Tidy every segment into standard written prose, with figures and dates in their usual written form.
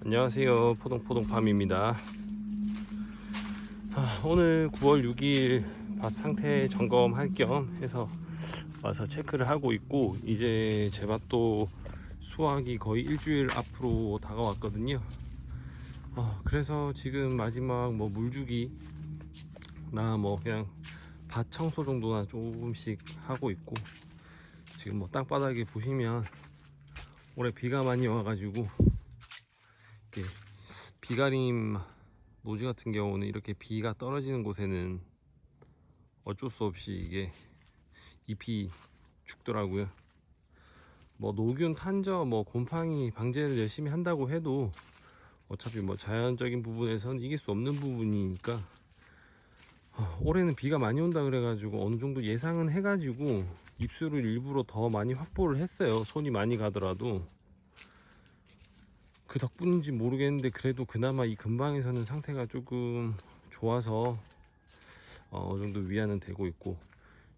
안녕하세요, 포동포동팜입니다. 오늘 9월 6일 밭 상태 점검할 겸 해서 와서 체크를 하고 있고, 이제 제 밭도 수확이 거의 일주일 앞으로 다가왔거든요. 그래서 지금 마지막 뭐 물주기 나 뭐 그냥 밭 청소 정도나 조금씩 하고 있고, 지금 뭐 땅바닥에 보시면 올해 비가 많이 와가지고 이렇게 비가림 노지 같은 경우는 이렇게 비가 떨어지는 곳에는 어쩔 수 없이 이게 잎이 죽더라고요. 뭐 노균 탄저 뭐 곰팡이 방제를 열심히 한다고 해도 어차피 뭐 자연적인 부분에서는 이길 수 없는 부분이니까, 올해는 비가 많이 온다 그래가지고 어느 정도 예상은 해가지고 입수를 일부러 더 많이 확보를 했어요. 손이 많이 가더라도. 그 덕분인지 모르겠는데 그래도 그나마 이 근방에서는 상태가 조금 좋아서 어느 정도 위안은 되고 있고,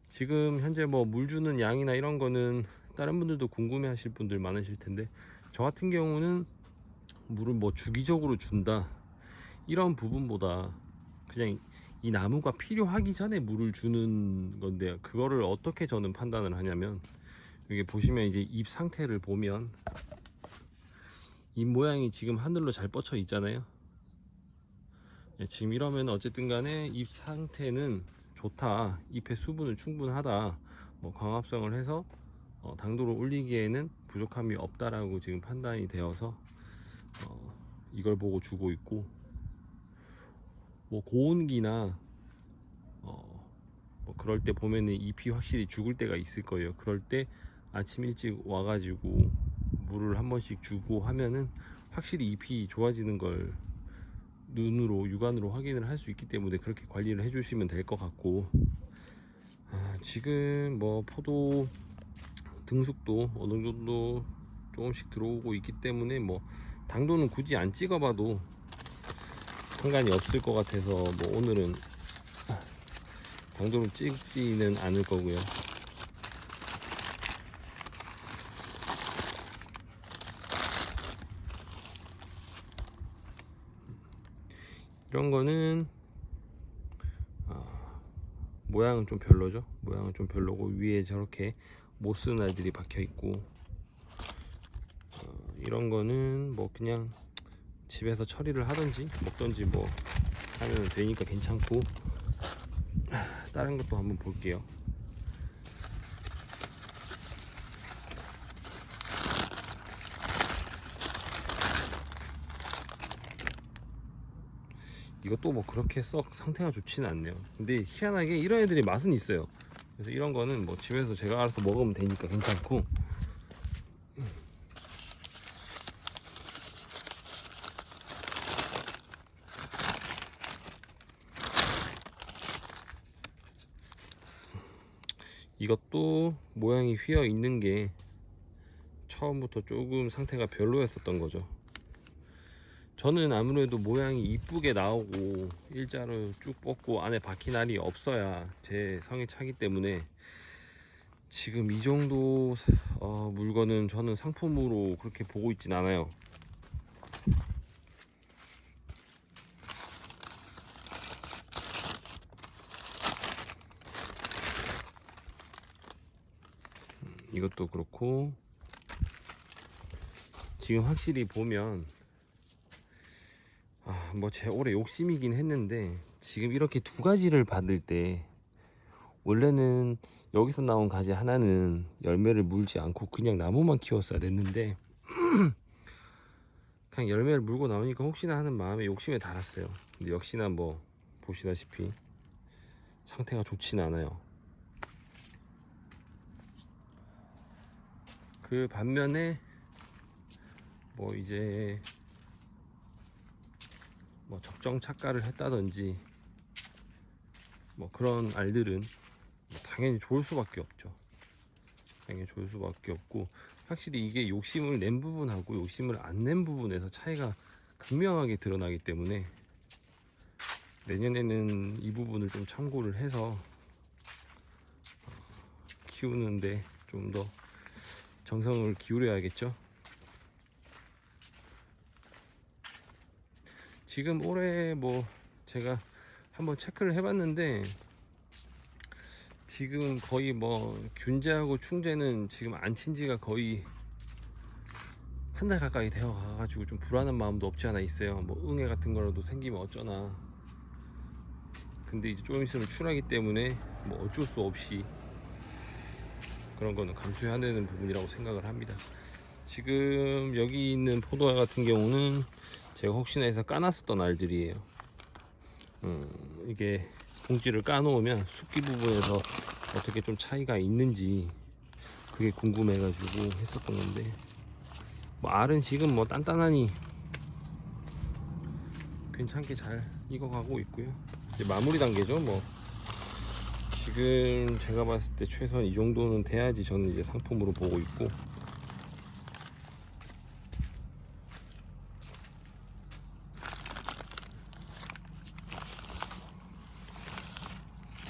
지금 현재 뭐 물 주는 양이나 이런 거는 다른 분들도 궁금해 하실 분들 많으실 텐데, 저 같은 경우는 물을 뭐 주기적으로 준다 이런 부분보다 그냥 이 나무가 필요하기 전에 물을 주는 건데, 그거를 어떻게 저는 판단을 하냐면, 여기 보시면 이제 잎 상태를 보면 잎 모양이 지금 하늘로 잘 뻗쳐 있잖아요. 지금 이러면 어쨌든 간에 잎 상태는 좋다, 잎의 수분은 충분하다, 뭐 광합성을 해서 당도를 올리기에는 부족함이 없다라고 지금 판단이 되어서 이걸 보고 주고 있고, 뭐 고온기나 뭐 그럴 때 보면은 잎이 확실히 죽을 때가 있을 거예요. 그럴 때 아침 일찍 와가지고 물을 한 번씩 주고 하면은 확실히 잎이 좋아지는 걸 눈으로 육안으로 확인을 할 수 있기 때문에 그렇게 관리를 해주시면 될 것 같고, 지금 뭐 포도 등숙도 어느 정도 조금씩 들어오고 있기 때문에 뭐 당도는 굳이 안 찍어봐도 상관이 없을 것 같아서 뭐 오늘은 당도를 찍지는 않을 거고요. 이런 거는 모양은 좀 별로죠. 모양은 좀 별로고 위에 저렇게 못 쓰는 알들이 박혀 있고, 이런 거는 뭐 그냥 집에서 처리를 하든지 먹든지 뭐 하면 되니까 괜찮고, 다른 것도 한번 볼게요. 이것도 뭐 그렇게 썩 상태가 좋지는 않네요. 근데 희한하게 이런 애들이 맛은 있어요. 그래서 이런 거는 뭐 집에서 제가 알아서 먹으면 되니까 괜찮고, 이것도 모양이 휘어 있는 게 처음부터 조금 상태가 별로였었던 거죠. 저는 아무래도 모양이 이쁘게 나오고 일자로 쭉 뻗고 안에 박힌 알이 없어야 제 성에 차기 때문에, 지금 이 정도 물건은 저는 상품으로 그렇게 보고 있진 않아요. 이것도 그렇고, 지금 확실히 보면 뭐 제 올해 욕심이긴 했는데, 지금 이렇게 두 가지를 받을 때 원래는 여기서 나온 가지 하나는 열매를 물지 않고 그냥 나무만 키웠어야 됐는데, 그냥 열매를 물고 나오니까 혹시나 하는 마음에 욕심에 달았어요. 근데 역시나 뭐 보시다시피 상태가 좋진 않아요. 그 반면에 뭐 이제 뭐 적정 착과를 했다든지 뭐 그런 알들은 당연히 좋을 수밖에 없죠. 당연히 좋을 수밖에 없고, 확실히 이게 욕심을 낸 부분하고 욕심을 안 낸 부분에서 차이가 극명하게 드러나기 때문에, 내년에는 이 부분을 좀 참고를 해서 키우는데 좀 더 정성을 기울여야겠죠. 지금 올해 뭐 제가 한번 체크를 해봤는데 지금 거의 뭐 균제하고 충제는 지금 안 친 지가 거의 한 달 가까이 되어 가가지고 좀 불안한 마음도 없지 않아 있어요. 뭐 응애 같은 거라도 생기면 어쩌나. 근데 이제 조금 있으면 출하기 때문에 뭐 어쩔 수 없이 그런 거는 감수해야 되는 부분이라고 생각을 합니다. 지금 여기 있는 포도알 같은 경우는 제가 혹시나 해서 까놨었던 알들이에요. 이게 봉지를 까놓으면 숫기 부분에서 어떻게 좀 차이가 있는지 그게 궁금해가지고 했었던 건데, 뭐 알은 지금 뭐 단단하니 괜찮게 잘 익어가고 있고요. 이제 마무리 단계죠. 뭐 지금 제가 봤을 때 최소한 이 정도는 돼야지 저는 이제 상품으로 보고 있고,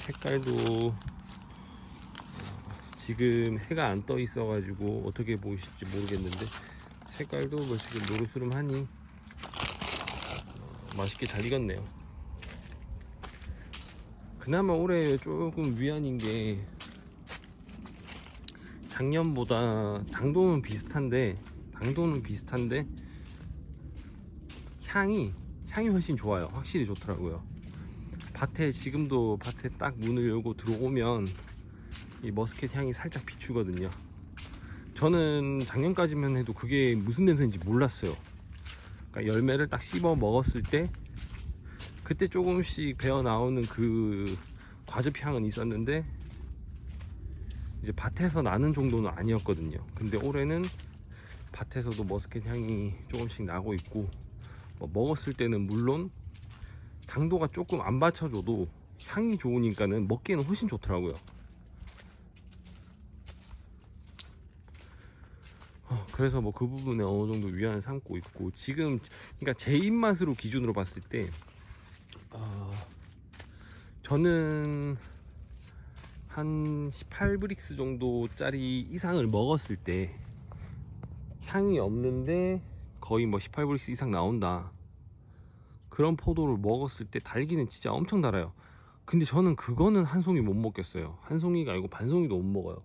색깔도 지금 해가 안 떠 있어 가지고 어떻게 보이실지 모르겠는데 색깔도 뭐 지금 노르스름하니 맛있게 잘 익었네요. 그나마 올해 조금 위안인 게 작년보다 당도는 비슷한데 향이 훨씬 좋아요. 확실히 좋더라고요. 지금도 밭에 딱 문을 열고 들어오면 이 머스켓 향이 살짝 비추거든요. 저는 작년까지만 해도 그게 무슨 냄새인지 몰랐어요. 그러니까 열매를 딱 씹어 먹었을 때 그때 조금씩 배어 나오는 그 과즙 향은 있었는데 이제 밭에서 나는 정도는 아니었거든요. 근데 올해는 밭에서도 머스켓 향이 조금씩 나고 있고, 뭐 먹었을 때는 물론 당도가 조금 안 받쳐줘도 향이 좋으니까는 먹기에는 훨씬 좋더라고요. 그래서 뭐 그 부분에 어느 정도 위안을 삼고 있고, 지금 그러니까 제 입맛으로 기준으로 봤을 때 저는 한 18브릭스 정도짜리 이상을 먹었을 때 향이 없는데 거의 뭐 18브릭스 이상 나온다, 그런 포도를 먹었을 때 달기는 진짜 엄청 달아요. 근데 저는 그거는 한 송이 못 먹겠어요. 한 송이가 아니고 반 송이도 못 먹어요.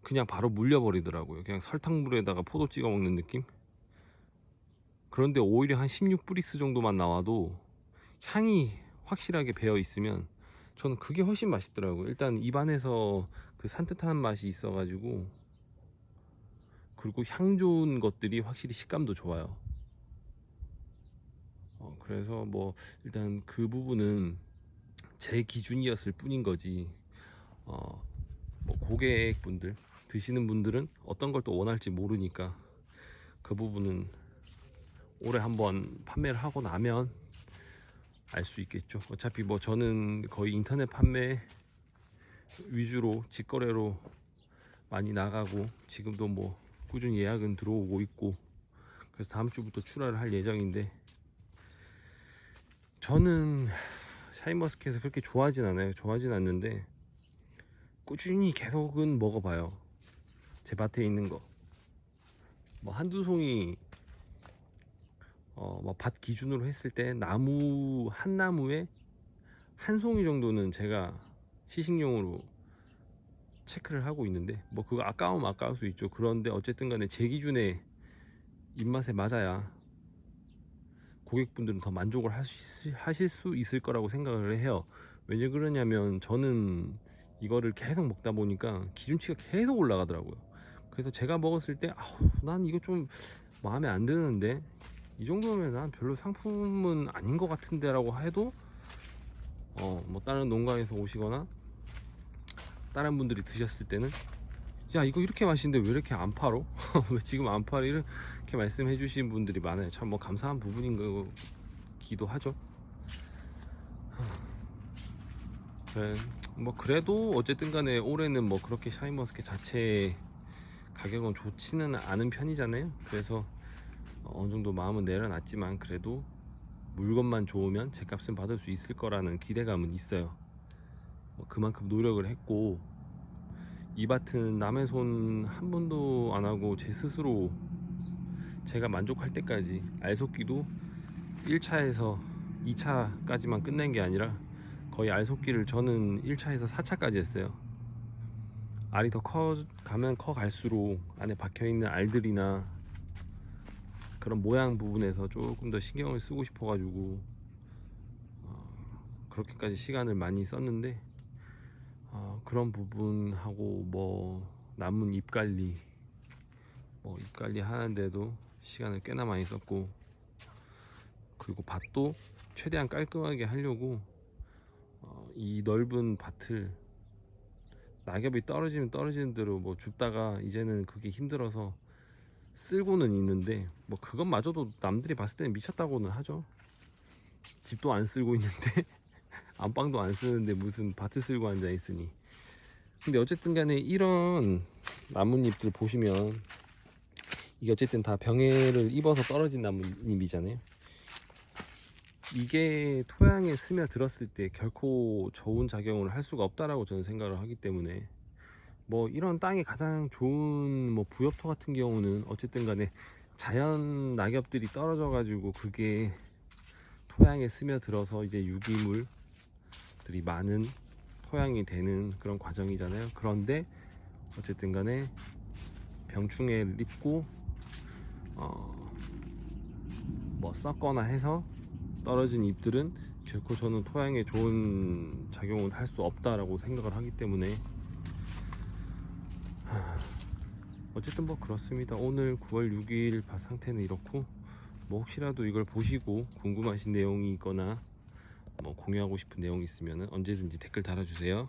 그냥 바로 물려버리더라고요. 그냥 설탕물에다가 포도 찍어 먹는 느낌? 그런데 오히려 한 16브릭스 정도만 나와도 향이 확실하게 배어 있으면 저는 그게 훨씬 맛있더라고요. 일단 입안에서 그 산뜻한 맛이 있어가지고, 그리고 향 좋은 것들이 확실히 식감도 좋아요. 그래서 뭐 일단 그 부분은 제 기준이었을 뿐인 거지, 뭐 고객분들 드시는 분들은 어떤 걸 또 원할지 모르니까 그 부분은 올해 한번 판매를 하고 나면 알 수 있겠죠. 어차피 뭐 저는 거의 인터넷 판매 위주로 직거래로 많이 나가고, 지금도 뭐 꾸준히 예약은 들어오고 있고, 그래서 다음 주부터 출하를 할 예정인데, 저는 샤인머스켓을 그렇게 좋아하진 않아요. 좋아하진 않는데 꾸준히 계속은 먹어봐요. 제 밭에 있는 거 뭐 한두 송이, 뭐 밭 기준으로 했을 때 나무 한 나무에 한 송이 정도는 제가 시식용으로 체크를 하고 있는데, 뭐 그거 아까우면 아까울 수 있죠. 그런데 어쨌든 간에 제 기준에 입맛에 맞아야 고객분들은 더 만족을 하실 수 있을 거라고 생각을 해요. 왜 그러냐면 저는 이거를 계속 먹다 보니까 기준치가 계속 올라가더라고요. 그래서 제가 먹었을 때 난 이거 좀 마음에 안 드는데, 이 정도면 난 별로 상품은 아닌 것 같은데 라고 해도 뭐 다른 농가에서 오시거나 다른 분들이 드셨을 때는 야 이거 이렇게 맛있는데 왜 이렇게 안 팔어? 왜 지금 안 팔어? 이렇게 말씀해 주신 분들이 많아요. 참 뭐 감사한 부분인 거기도 하죠. 그래, 뭐 그래도 어쨌든 간에 올해는 뭐 그렇게 샤인머스켓 자체 가격은 좋지는 않은 편이잖아요. 그래서 어느 정도 마음은 내려놨지만 그래도 물건만 좋으면 제값은 받을 수 있을 거라는 기대감은 있어요. 뭐 그만큼 노력을 했고, 이 밭은 남의 손 한 번도 안 하고 제 스스로 제가 만족할 때까지 알속기도 1차에서 2차까지만 끝낸 게 아니라 거의 알속기를 저는 1차에서 4차까지 했어요. 알이 더 커 가면 커 갈수록 안에 박혀 있는 알들이나 그런 모양 부분에서 조금 더 신경을 쓰고 싶어 가지고 그렇게까지 시간을 많이 썼는데 그런 부분하고 뭐 남은 잎 관리 잎 관리 하는데도 시간을 꽤나 많이 썼고, 그리고 밭도 최대한 깔끔하게 하려고 이 넓은 밭을 낙엽이 떨어지면 떨어지는 대로 뭐 줍다가 이제는 그게 힘들어서 쓸고는 있는데, 뭐 그것마저도 남들이 봤을 때는 미쳤다고는 하죠. 집도 안 쓸고 있는데 안방도 안 쓰는데 무슨 밭을 쓸고 앉아 있으니. 근데 어쨌든 간에 이런 나뭇잎들 보시면 이게 어쨌든 다 병해를 입어서 떨어진 나뭇잎이잖아요. 이게 토양에 스며들었을 때 결코 좋은 작용을 할 수가 없다라고 저는 생각을 하기 때문에, 뭐 이런 땅이 가장 좋은 뭐 부엽토 같은 경우는 어쨌든 간에 자연 낙엽들이 떨어져 가지고 그게 토양에 스며들어서 이제 유기물들이 많은 토양이 되는 그런 과정이잖아요. 그런데 어쨌든 간에 병충해를 입고 뭐 썩거나 해서 떨어진 잎들은 결코 저는 토양에 좋은 작용을 할 수 없다라고 생각을 하기 때문에 어쨌든 뭐 그렇습니다. 오늘 9월 6일 밭 상태는 이렇고, 뭐 혹시라도 이걸 보시고 궁금하신 내용이 있거나 뭐 공유하고 싶은 내용이 있으면 언제든지 댓글 달아주세요.